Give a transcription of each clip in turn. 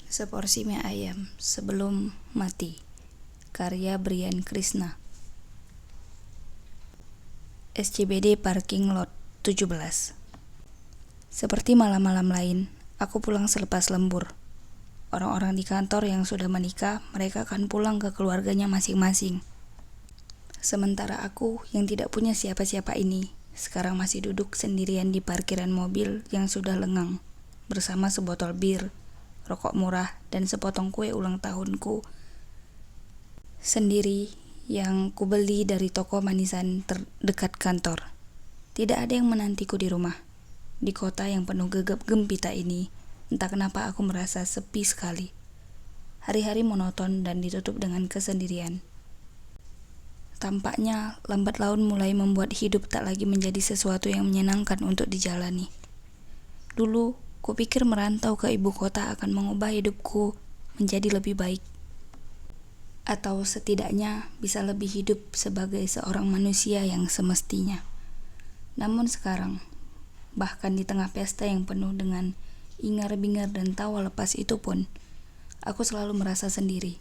Seporsi mie ayam sebelum mati. Karya Brian Krishna. SCBD Parking Lot 17. Seperti malam-malam lain, aku pulang selepas lembur. Orang-orang di kantor yang sudah menikah, mereka akan pulang ke keluarganya masing-masing. Sementara aku yang tidak punya siapa-siapa ini, sekarang masih duduk sendirian di parkiran mobil yang sudah lengang, bersama sebotol bir, rokok murah, dan sepotong kue ulang tahunku sendiri yang kubeli dari toko manisan terdekat kantor. Tidak ada yang menantiku di rumah. Di kota yang penuh gegap gempita ini, entah kenapa aku merasa sepi sekali. Hari-hari monoton dan ditutup dengan kesendirian. Tampaknya lambat laun mulai membuat hidup tak lagi menjadi sesuatu yang menyenangkan untuk dijalani. Dulu, kupikir merantau ke ibu kota akan mengubah hidupku menjadi lebih baik. Atau setidaknya bisa lebih hidup sebagai seorang manusia yang semestinya. Namun sekarang, bahkan di tengah pesta yang penuh dengan ingar-bingar dan tawa lepas itu pun, aku selalu merasa sendiri.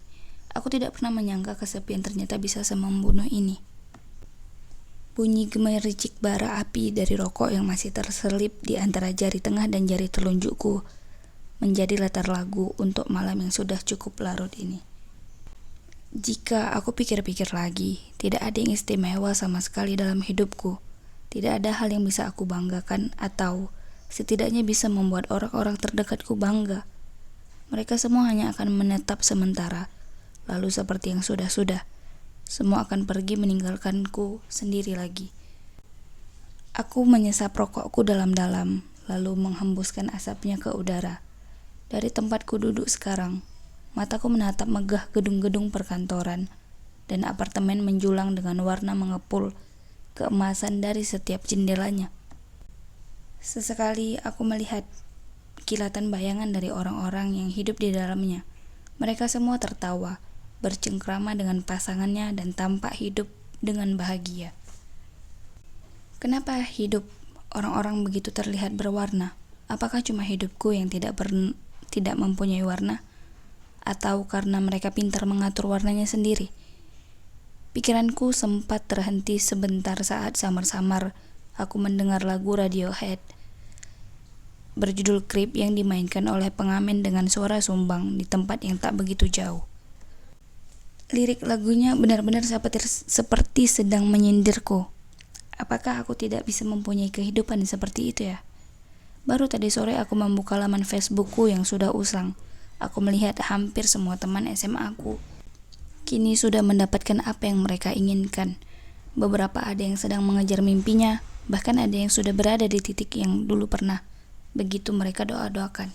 Aku tidak pernah menyangka kesepian ternyata bisa semembunuh ini. Bunyi gemericik bara api dari rokok yang masih terselip di antara jari tengah dan jari telunjukku menjadi latar lagu untuk malam yang sudah cukup larut ini. Jika aku pikir-pikir lagi, tidak ada yang istimewa sama sekali dalam hidupku. Tidak ada hal yang bisa aku banggakan atau setidaknya bisa membuat orang-orang terdekatku bangga. Mereka semua hanya akan menetap sementara, lalu seperti yang sudah-sudah, semua akan pergi meninggalkanku sendiri lagi. Aku menyesap rokokku dalam-dalam, lalu menghembuskan asapnya ke udara. Dari tempatku duduk sekarang, mataku menatap megah gedung-gedung perkantoran dan apartemen menjulang dengan warna mengepul keemasan dari setiap jendelanya. Sesekali aku melihat kilatan bayangan dari orang-orang yang hidup di dalamnya. Mereka semua tertawa, bercengkrama dengan pasangannya dan tampak hidup dengan bahagia. Kenapa hidup orang-orang begitu terlihat berwarna? Apakah cuma hidupku yang tidak mempunyai warna? Atau karena mereka pintar mengatur warnanya sendiri? Pikiranku sempat terhenti sebentar saat samar-samar aku mendengar lagu Radiohead berjudul Creep yang dimainkan oleh pengamen dengan suara sumbang di tempat yang tak begitu jauh. Lirik lagunya benar-benar seperti sedang menyindirku. Apakah aku tidak bisa mempunyai kehidupan seperti itu ya? Baru tadi sore aku membuka laman Facebookku yang sudah usang. Aku melihat hampir semua teman SMA aku kini sudah mendapatkan apa yang mereka inginkan. Beberapa ada yang sedang mengejar mimpinya, bahkan ada yang sudah berada di titik yang dulu pernah begitu mereka doa-doakan.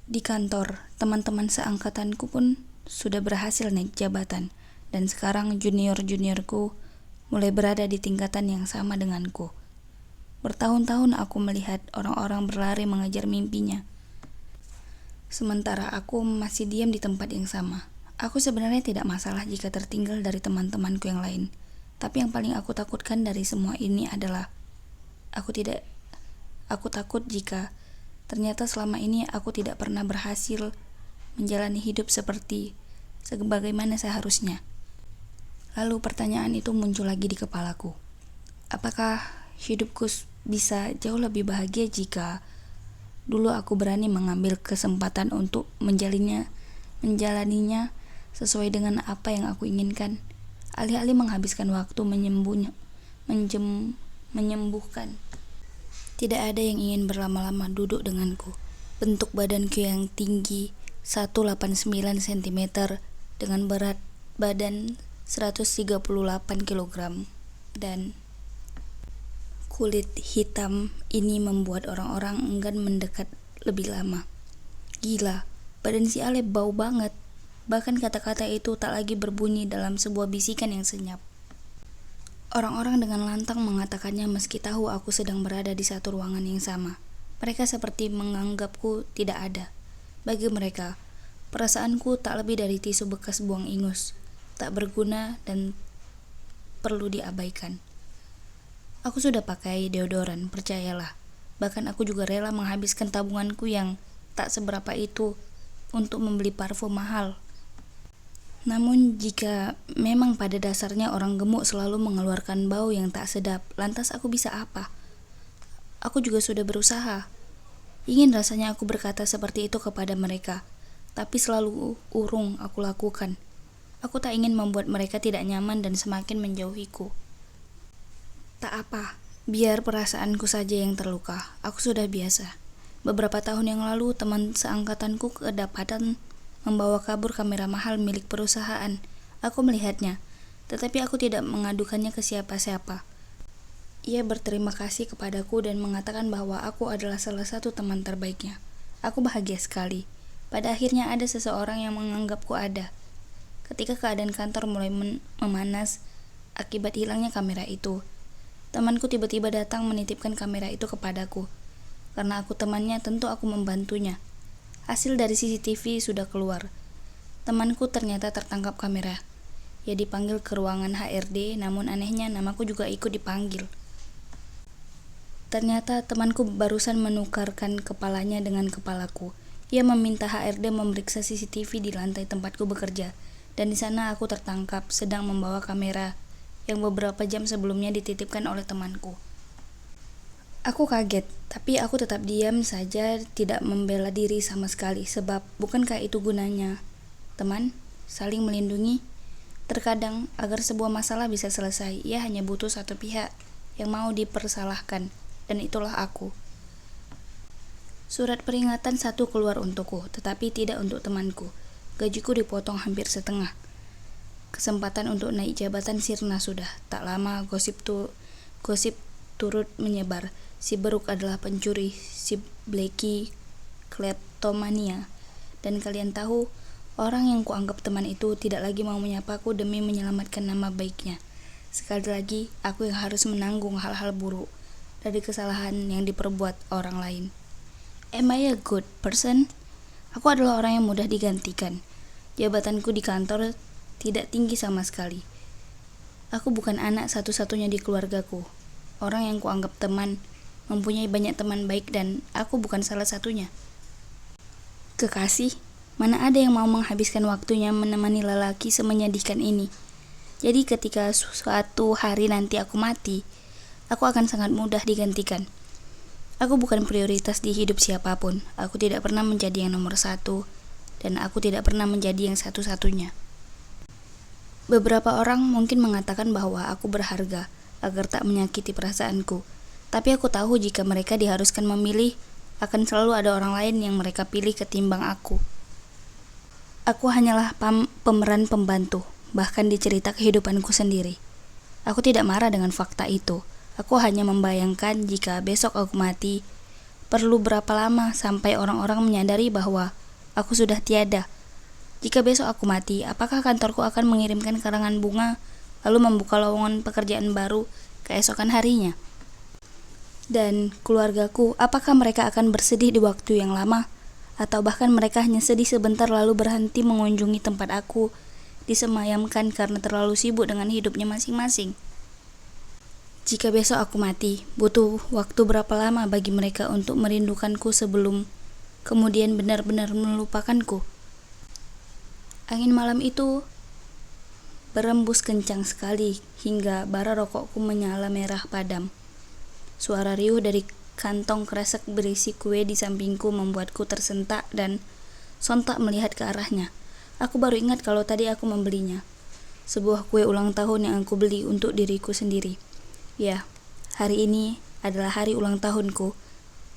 Di kantor, teman-teman seangkatanku pun sudah berhasil naik jabatan, dan sekarang junior-juniorku mulai berada di tingkatan yang sama denganku. Bertahun-tahun aku melihat orang-orang berlari mengejar mimpinya, sementara aku masih diam di tempat yang sama. Aku sebenarnya tidak masalah jika tertinggal dari teman-temanku yang lain, tapi yang paling aku takutkan dari semua ini adalah aku takut jika ternyata selama ini aku tidak pernah berhasil menjalani hidup sebagaimana seharusnya. Lalu pertanyaan itu muncul lagi di kepalaku. Apakah hidupku bisa jauh lebih bahagia jika dulu aku berani mengambil kesempatan untuk menjalaninya sesuai dengan apa yang aku inginkan, alih-alih menghabiskan waktu menyembuhkan. Tidak ada yang ingin berlama-lama duduk denganku. Bentuk badanku yang tinggi 189 cm dengan berat badan 138 kg dan kulit hitam ini membuat orang-orang enggan mendekat lebih lama. Gila, badan si Ale bau banget. Bahkan kata-kata itu tak lagi berbunyi dalam sebuah bisikan yang senyap. Orang-orang dengan lantang mengatakannya meski tahu aku sedang berada di satu ruangan yang sama. Mereka seperti menganggapku tidak ada. Bagi mereka, perasaanku tak lebih dari tisu bekas buang ingus, tak berguna dan perlu diabaikan. Aku sudah pakai deodoran, percayalah. Bahkan aku juga rela menghabiskan tabunganku yang tak seberapa itu untuk membeli parfum mahal. Namun jika memang pada dasarnya orang gemuk selalu mengeluarkan bau yang tak sedap, lantas aku bisa apa? Aku juga sudah berusaha. Ingin rasanya aku berkata seperti itu kepada mereka, tapi selalu urung aku lakukan. Aku tak ingin membuat mereka tidak nyaman dan semakin menjauhiku. Tak apa, biar perasaanku saja yang terluka. Aku sudah biasa. Beberapa tahun yang lalu, teman seangkatanku kedapatan membawa kabur kamera mahal milik perusahaan. Aku melihatnya, tetapi aku tidak mengadukannya ke siapa-siapa. Ia berterima kasih kepadaku dan mengatakan bahwa aku adalah salah satu teman terbaiknya. Aku bahagia sekali. Pada akhirnya ada seseorang yang menganggapku ada. Ketika keadaan kantor mulai memanas akibat hilangnya kamera itu, temanku tiba-tiba datang menitipkan kamera itu kepadaku. Karena aku temannya, tentu aku membantunya. Hasil dari CCTV sudah keluar. Temanku ternyata tertangkap kamera. Ia dipanggil ke ruangan HRD, namun anehnya namaku juga ikut dipanggil. Ternyata temanku barusan menukarkan kepalanya dengan kepalaku. Ia meminta HRD memeriksa CCTV di lantai tempatku bekerja, dan di sana aku tertangkap sedang membawa kamera yang beberapa jam sebelumnya dititipkan oleh temanku. Aku kaget, tapi aku tetap diam saja, tidak membela diri sama sekali, sebab bukankah itu gunanya, teman, saling melindungi? Terkadang, agar sebuah masalah bisa selesai, ia hanya butuh satu pihak yang mau dipersalahkan, dan itulah aku. Surat peringatan satu keluar untukku, tetapi tidak untuk temanku. Gajiku dipotong hampir setengah. Kesempatan untuk naik jabatan sirna sudah. Tak lama gosip turut menyebar. Si Beruk adalah pencuri, si Blackie kleptomania. Dan kalian tahu, orang yang kuanggap teman itu tidak lagi mau menyapaku demi menyelamatkan nama baiknya. Sekali lagi, aku yang harus menanggung hal-hal buruk dari kesalahan yang diperbuat orang lain. Am I a good person? Aku adalah orang yang mudah digantikan. Jabatanku di kantor tidak tinggi sama sekali. Aku bukan anak satu-satunya di keluargaku. Orang yang kuanggap teman mempunyai banyak teman baik dan aku bukan salah satunya. Kekasih, mana ada yang mau menghabiskan waktunya menemani lelaki semenyedihkan ini. Jadi ketika suatu hari nanti aku mati, aku akan sangat mudah digantikan. Aku bukan prioritas di hidup siapapun. Aku tidak pernah menjadi yang nomor satu, dan aku tidak pernah menjadi yang satu-satunya. Beberapa orang mungkin mengatakan bahwa aku berharga agar tak menyakiti perasaanku. Tapi aku tahu jika mereka diharuskan memilih, akan selalu ada orang lain yang mereka pilih ketimbang aku. Aku hanyalah pemeran pembantu, bahkan di cerita kehidupanku sendiri. Aku tidak marah dengan fakta itu. Aku hanya membayangkan jika besok aku mati, perlu berapa lama sampai orang-orang menyadari bahwa aku sudah tiada. Jika besok aku mati, apakah kantorku akan mengirimkan karangan bunga, lalu membuka lowongan pekerjaan baru keesokan harinya? Dan keluargaku, apakah mereka akan bersedih di waktu yang lama? Atau bahkan mereka hanya sedih sebentar lalu berhenti mengunjungi tempat aku disemayamkan karena terlalu sibuk dengan hidupnya masing-masing? Jika besok aku mati, butuh waktu berapa lama bagi mereka untuk merindukanku sebelum kemudian benar-benar melupakanku? Angin malam itu berembus kencang sekali hingga bara rokokku menyala merah padam. Suara riuh dari kantong kresek berisi kue di sampingku membuatku tersentak dan sontak melihat ke arahnya. Aku baru ingat kalau tadi aku membelinya. Sebuah kue ulang tahun yang aku beli untuk diriku sendiri. Ya, hari ini adalah hari ulang tahunku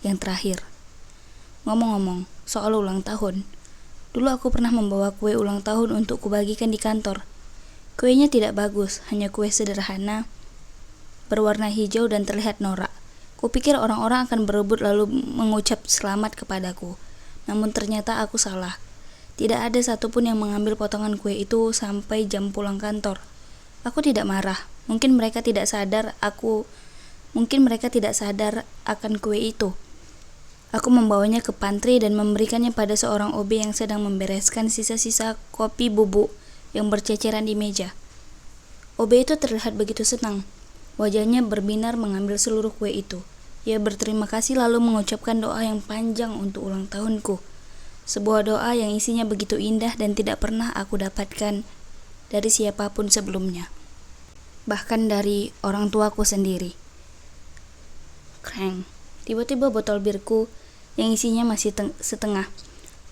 yang terakhir. Ngomong-ngomong, soal ulang tahun, dulu aku pernah membawa kue ulang tahun untuk kubagikan di kantor. Kuenya tidak bagus, hanya kue sederhana, berwarna hijau dan terlihat norak. Kupikir orang-orang akan berebut lalu mengucap selamat kepadaku. Namun ternyata aku salah. Tidak ada satupun yang mengambil potongan kue itu sampai jam pulang kantor. Aku tidak marah. Mungkin mereka tidak sadar akan kue itu. Aku membawanya ke pantry dan memberikannya pada seorang OB yang sedang membereskan sisa-sisa kopi bubuk yang berceceran di meja. OB itu terlihat begitu senang. Wajahnya berbinar mengambil seluruh kue itu. Ia berterima kasih lalu mengucapkan doa yang panjang untuk ulang tahunku. Sebuah doa yang isinya begitu indah dan tidak pernah aku dapatkan dari siapapun sebelumnya. Bahkan dari orang tuaku sendiri. Kreng. Tiba-tiba botol birku yang isinya masih setengah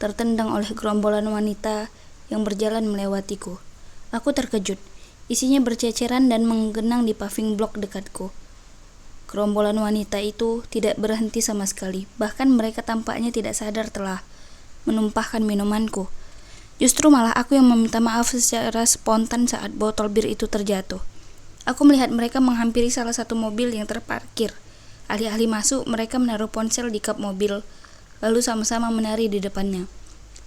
tertendang oleh gerombolan wanita yang berjalan melewatiku. Aku terkejut. Isinya berceceran dan menggenang di paving blok dekatku. Gerombolan wanita itu tidak berhenti sama sekali. Bahkan mereka tampaknya tidak sadar telah menumpahkan minumanku. Justru malah aku yang meminta maaf secara spontan saat botol bir itu terjatuh. Aku melihat mereka menghampiri salah satu mobil yang terparkir. Alih-alih masuk, mereka menaruh ponsel di kap mobil, lalu sama-sama menari di depannya.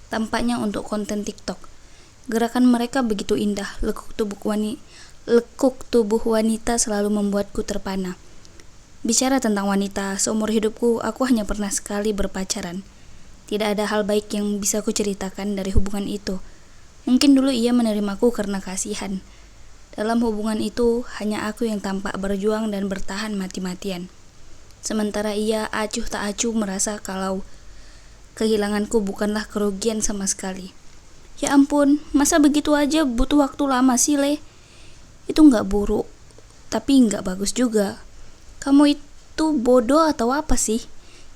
Tampaknya untuk konten TikTok. Gerakan mereka begitu indah, lekuk tubuh wanita selalu membuatku terpana. Bicara tentang wanita, seumur hidupku aku hanya pernah sekali berpacaran. Tidak ada hal baik yang bisa kuceritakan dari hubungan itu. Mungkin dulu ia menerimaku karena kasihan. Dalam hubungan itu, hanya aku yang tampak berjuang dan bertahan mati-matian. Sementara ia acuh tak acuh merasa kalau kehilanganku bukanlah kerugian sama sekali. Ya ampun, masa begitu aja butuh waktu lama sih, Le? Itu nggak buruk, tapi nggak bagus juga. Kamu itu bodoh atau apa sih?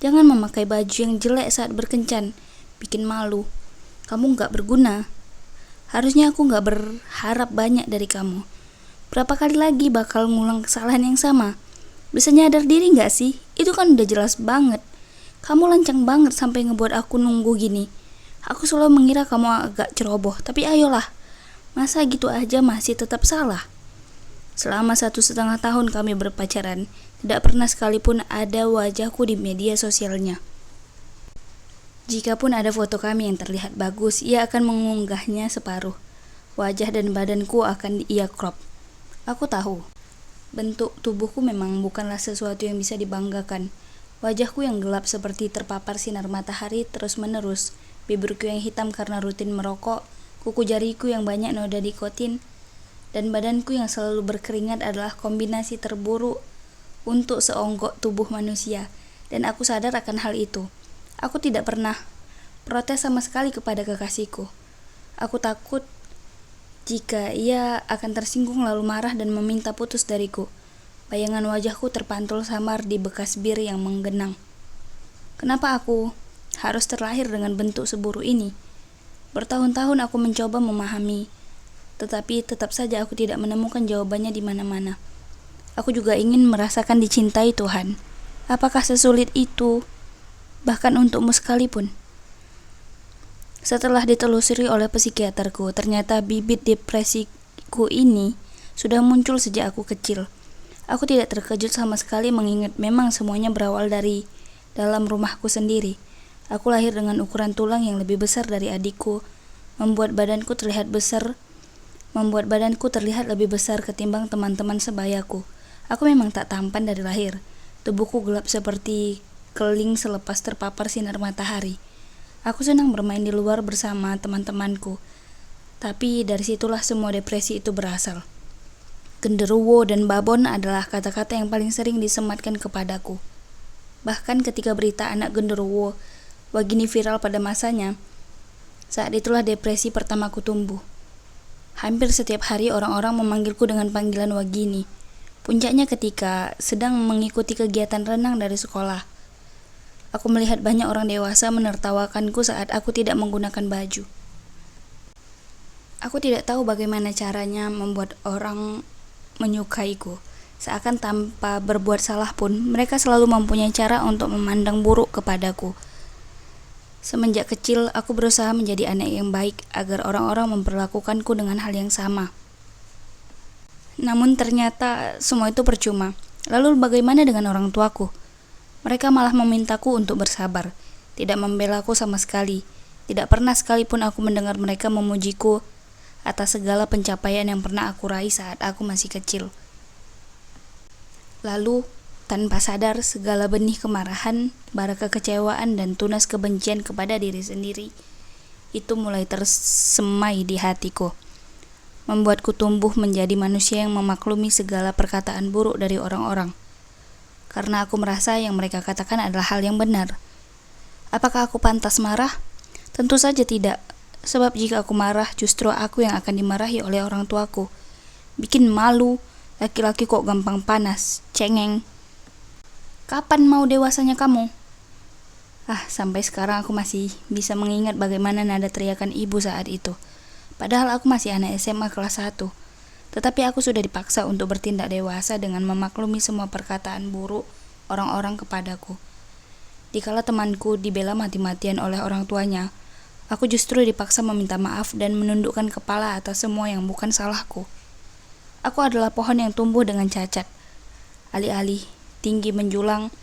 Jangan memakai baju yang jelek saat berkencan, bikin malu. Kamu nggak berguna. Harusnya aku nggak berharap banyak dari kamu. Berapa kali lagi bakal ngulang kesalahan yang sama? Bisa nyadar diri nggak sih? Itu kan udah jelas banget. Kamu lancang banget sampai ngebuat aku nunggu gini. Aku selalu mengira kamu agak ceroboh, tapi ayolah. Masa gitu aja masih tetap salah? Selama 1,5 tahun kami berpacaran, tidak pernah sekalipun ada wajahku di media sosialnya. Jikapun ada foto kami yang terlihat bagus, ia akan mengunggahnya separuh. Wajah dan badanku akan ia crop. Aku tahu, bentuk tubuhku memang bukanlah sesuatu yang bisa dibanggakan. Wajahku yang gelap seperti terpapar sinar matahari terus-menerus, bibirku yang hitam karena rutin merokok, kuku jariku yang banyak noda nikotin, dan badanku yang selalu berkeringat adalah kombinasi terburuk untuk seonggok tubuh manusia, dan aku sadar akan hal itu. Aku tidak pernah protes sama sekali kepada kekasihku. Aku takut jika ia akan tersinggung lalu marah dan meminta putus dariku. Bayangan wajahku terpantul samar di bekas bir yang menggenang. Kenapa aku harus terlahir dengan bentuk seburuk ini? Bertahun-tahun aku mencoba memahami, tetapi tetap saja aku tidak menemukan jawabannya di mana-mana. Aku juga ingin merasakan dicintai Tuhan. Apakah sesulit itu? Bahkan untukmu sekalipun. Setelah ditelusuri oleh psikiaterku, ternyata bibit depresiku ini sudah muncul sejak aku kecil. Aku tidak terkejut sama sekali mengingat memang semuanya berawal dari dalam rumahku sendiri. Aku lahir dengan ukuran tulang yang lebih besar dari adikku, membuat badanku terlihat lebih besar ketimbang teman-teman sebayaku. Aku memang tak tampan dari lahir. Tubuhku gelap seperti keling selepas terpapar sinar matahari. Aku senang bermain di luar bersama teman-temanku. Tapi dari situlah semua depresi itu berasal. Genderuwo dan babon adalah kata-kata yang paling sering disematkan kepadaku. Bahkan ketika berita anak genderuwo wagini viral pada masanya, saat itulah depresi pertamaku tumbuh. Hampir setiap hari orang-orang memanggilku dengan panggilan wagini. Puncaknya ketika sedang mengikuti kegiatan renang dari sekolah. Aku melihat banyak orang dewasa menertawakanku saat aku tidak menggunakan baju. Aku tidak tahu bagaimana caranya membuat orang menyukaiku. Seakan tanpa berbuat salah pun, mereka selalu mempunyai cara untuk memandang buruk kepadaku. Semenjak kecil, aku berusaha menjadi anak yang baik agar orang-orang memperlakukanku dengan hal yang sama. Namun ternyata semua itu percuma. Lalu bagaimana dengan orang tuaku? Mereka malah memintaku untuk bersabar, tidak membelaku sama sekali. Tidak pernah sekalipun aku mendengar mereka memujiku atas segala pencapaian yang pernah aku raih saat aku masih kecil. Lalu, tanpa sadar, segala benih kemarahan, bara kekecewaan, dan tunas kebencian kepada diri sendiri itu mulai tersemai di hatiku, membuatku tumbuh menjadi manusia yang memaklumi segala perkataan buruk dari orang-orang. Karena aku merasa yang mereka katakan adalah hal yang benar. Apakah aku pantas marah? Tentu saja tidak, sebab jika aku marah justru aku yang akan dimarahi oleh orang tuaku. Bikin malu, laki-laki kok gampang panas, cengeng. Kapan mau dewasanya kamu? Sampai sekarang aku masih bisa mengingat bagaimana nada teriakan ibu saat itu. Padahal aku masih anak SMA kelas 1. Tetapi aku sudah dipaksa untuk bertindak dewasa dengan memaklumi semua perkataan buruk orang-orang kepadaku. Dikala temanku dibela mati-matian oleh orang tuanya, aku justru dipaksa meminta maaf dan menundukkan kepala atas semua yang bukan salahku. Aku adalah pohon yang tumbuh dengan cacat. Alih-alih tinggi menjulang,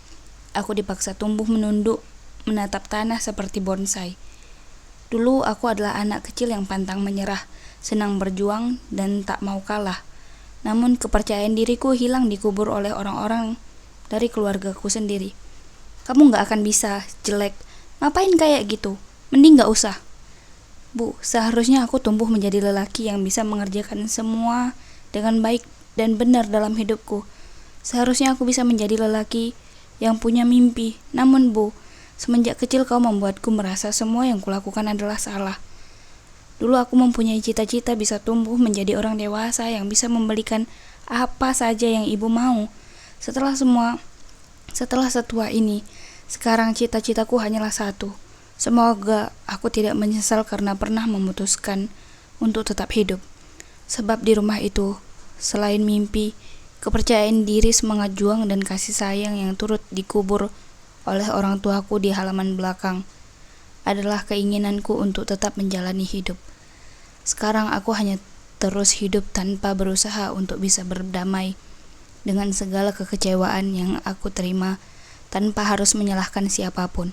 aku dipaksa tumbuh menunduk, menatap tanah seperti bonsai. Dulu aku adalah anak kecil yang pantang menyerah, senang berjuang dan tak mau kalah. Namun kepercayaan diriku hilang dikubur oleh orang-orang dari keluargaku sendiri. Kamu gak akan bisa, jelek. Ngapain kayak gitu? Mending gak usah. Bu, seharusnya aku tumbuh menjadi lelaki yang bisa mengerjakan semua dengan baik dan benar dalam hidupku. Seharusnya aku bisa menjadi lelaki yang punya mimpi. Namun Bu, semenjak kecil kau membuatku merasa semua yang kulakukan adalah salah. Dulu aku mempunyai cita-cita bisa tumbuh menjadi orang dewasa yang bisa membelikan apa saja yang ibu mau. Setelah setua ini, sekarang cita-citaku hanyalah satu. Semoga aku tidak menyesal karena pernah memutuskan untuk tetap hidup. Sebab di rumah itu, selain mimpi, kepercayaan diri, semangat juang, dan kasih sayang yang turut dikubur oleh orang tuaku di halaman belakang adalah keinginanku untuk tetap menjalani hidup. Sekarang aku hanya terus hidup tanpa berusaha untuk bisa berdamai dengan segala kekecewaan yang aku terima tanpa harus menyalahkan siapapun.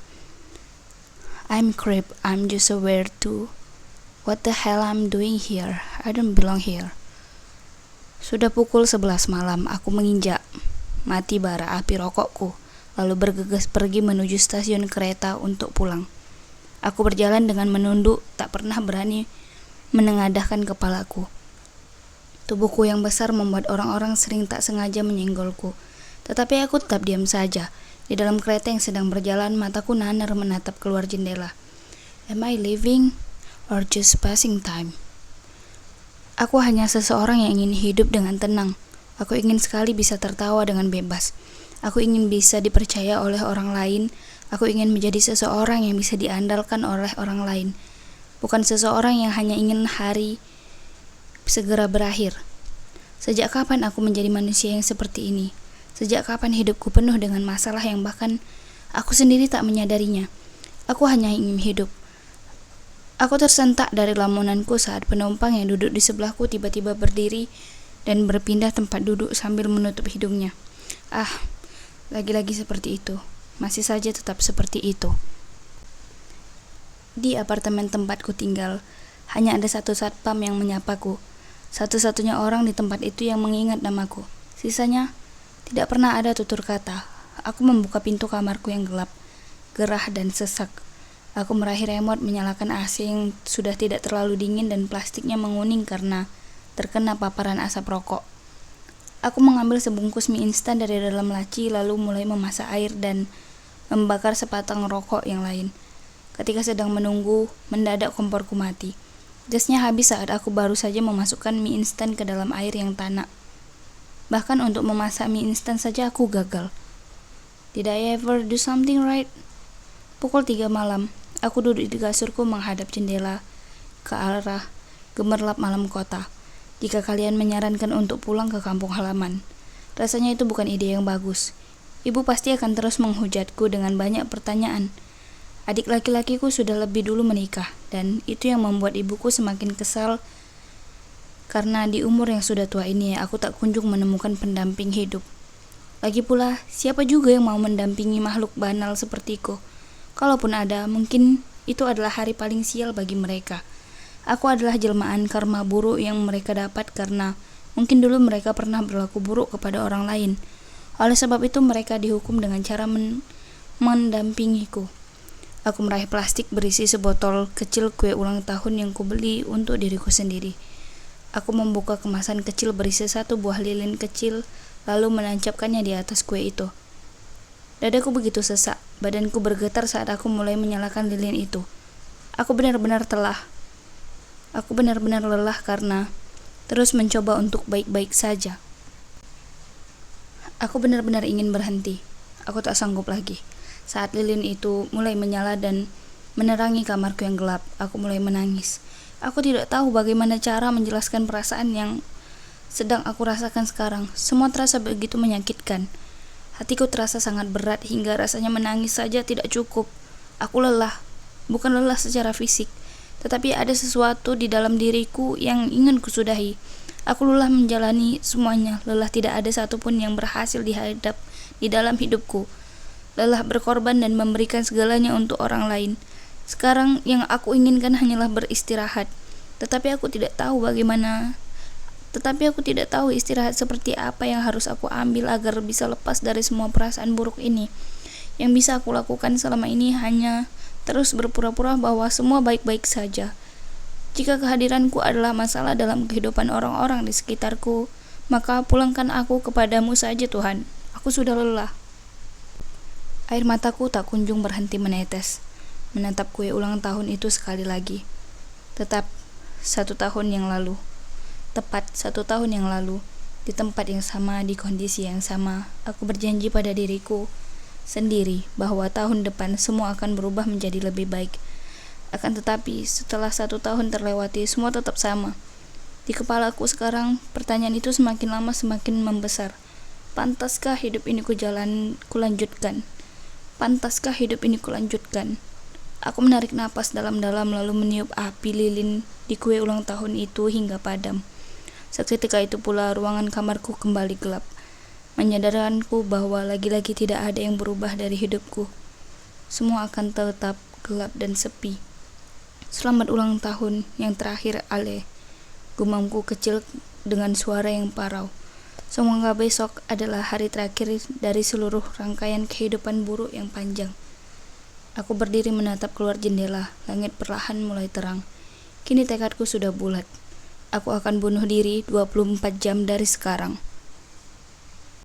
I'm creep, I'm just aware too. What the hell I'm doing here? I don't belong here. Sudah pukul 11 malam, aku menginjak mati bara api rokokku, lalu bergegas pergi menuju stasiun kereta untuk pulang. Aku berjalan dengan menunduk, tak pernah berani menengadahkan kepalaku. Tubuhku yang besar membuat orang-orang sering tak sengaja menyenggolku. Tetapi aku tetap diam saja. Di dalam kereta yang sedang berjalan, mataku nanar menatap keluar jendela. Am I living or just passing time? Aku hanya seseorang yang ingin hidup dengan tenang. Aku ingin sekali bisa tertawa dengan bebas. Aku ingin bisa dipercaya oleh orang lain. Aku ingin menjadi seseorang yang bisa diandalkan oleh orang lain. Bukan seseorang yang hanya ingin hari segera berakhir. Sejak kapan aku menjadi manusia yang seperti ini? Sejak kapan hidupku penuh dengan masalah yang bahkan aku sendiri tak menyadarinya? Aku hanya ingin hidup. Aku tersentak dari lamunanku saat penumpang yang duduk di sebelahku tiba-tiba berdiri dan berpindah tempat duduk sambil menutup hidungnya. Lagi-lagi seperti itu. Masih saja tetap seperti itu. Di apartemen tempatku tinggal, hanya ada satu satpam yang menyapaku. Satu-satunya orang di tempat itu yang mengingat namaku. Sisanya tidak pernah ada tutur kata. Aku membuka pintu kamarku yang gelap, gerah dan sesak. Aku meraih remote menyalakan AC yang sudah tidak terlalu dingin dan plastiknya menguning karena terkena paparan asap rokok. Aku mengambil sebungkus mie instan dari dalam laci lalu mulai memasak air dan membakar sebatang rokok yang lain. Ketika sedang menunggu, mendadak komporku mati. Gasnya habis saat aku baru saja memasukkan mie instan ke dalam air yang tanak. Bahkan untuk memasak mie instan saja aku gagal. Did I ever do something right? Pukul 3 malam, aku duduk di kasurku menghadap jendela ke arah gemerlap malam kota. Jika kalian menyarankan untuk pulang ke kampung halaman, rasanya itu bukan ide yang bagus. Ibu pasti akan terus menghujatku dengan banyak pertanyaan. Adik laki-lakiku sudah lebih dulu menikah, dan itu yang membuat ibuku semakin kesal karena di umur yang sudah tua ini aku tak kunjung menemukan pendamping hidup. Lagi pula, siapa juga yang mau mendampingi makhluk banal sepertiku? Kalaupun ada, mungkin itu adalah hari paling sial bagi mereka. Aku adalah jelmaan karma buruk yang mereka dapat karena mungkin dulu mereka pernah berlaku buruk kepada orang lain. Oleh sebab itu mereka dihukum dengan cara mendampingiku. Aku meraih plastik berisi sebotol kecil kue ulang tahun yang kubeli untuk diriku sendiri. Aku membuka kemasan kecil berisi satu buah lilin kecil, lalu menancapkannya di atas kue itu. Dadaku begitu sesak, badanku bergetar saat aku mulai menyalakan lilin itu. Aku benar-benar lelah karena terus mencoba untuk baik-baik saja. Aku benar-benar ingin berhenti. Aku tak sanggup lagi. Saat lilin itu mulai menyala dan menerangi kamarku yang gelap, aku mulai menangis. Aku tidak tahu bagaimana cara menjelaskan perasaan yang sedang aku rasakan sekarang. Semua terasa begitu menyakitkan. Hatiku terasa sangat berat hingga rasanya menangis saja tidak cukup. Aku lelah, bukan lelah secara fisik, tetapi ada sesuatu di dalam diriku yang ingin kusudahi. Aku lelah menjalani semuanya, lelah tidak ada satupun yang berhasil dihadap di dalam hidupku. Lelah berkorban dan memberikan segalanya untuk orang lain. Sekarang yang aku inginkan hanyalah beristirahat. Tetapi aku tidak tahu istirahat seperti apa yang harus aku ambil agar bisa lepas dari semua perasaan buruk ini. Yang bisa aku lakukan selama ini hanya terus berpura-pura bahwa semua baik-baik saja. Jika kehadiranku adalah masalah dalam kehidupan orang-orang di sekitarku, maka pulangkan aku kepadamu saja Tuhan. Aku sudah lelah. Air mataku tak kunjung berhenti menetes, menatap kue ulang tahun itu sekali lagi. Tepat 1 tahun yang lalu, di tempat yang sama, di kondisi yang sama, aku berjanji pada diriku sendiri bahwa tahun depan semua akan berubah menjadi lebih baik. Akan tetapi, setelah 1 tahun terlewati, semua tetap sama. Di kepalaku sekarang, pertanyaan itu semakin lama semakin membesar. Pantaskah hidup ini kulanjutkan? Aku menarik napas dalam-dalam lalu meniup api lilin di kue ulang tahun itu hingga padam. Seketika itu pula ruangan kamarku kembali gelap, menyadarkanku bahwa lagi-lagi tidak ada yang berubah dari hidupku. Semua akan tetap gelap dan sepi. Selamat ulang tahun yang terakhir, Ale. Gumamku kecil dengan suara yang parau. Semoga besok adalah hari terakhir dari seluruh rangkaian kehidupan buruk yang panjang. Aku berdiri menatap keluar jendela. Langit perlahan mulai terang. Kini tekadku sudah bulat. Aku akan bunuh diri 24 jam dari sekarang.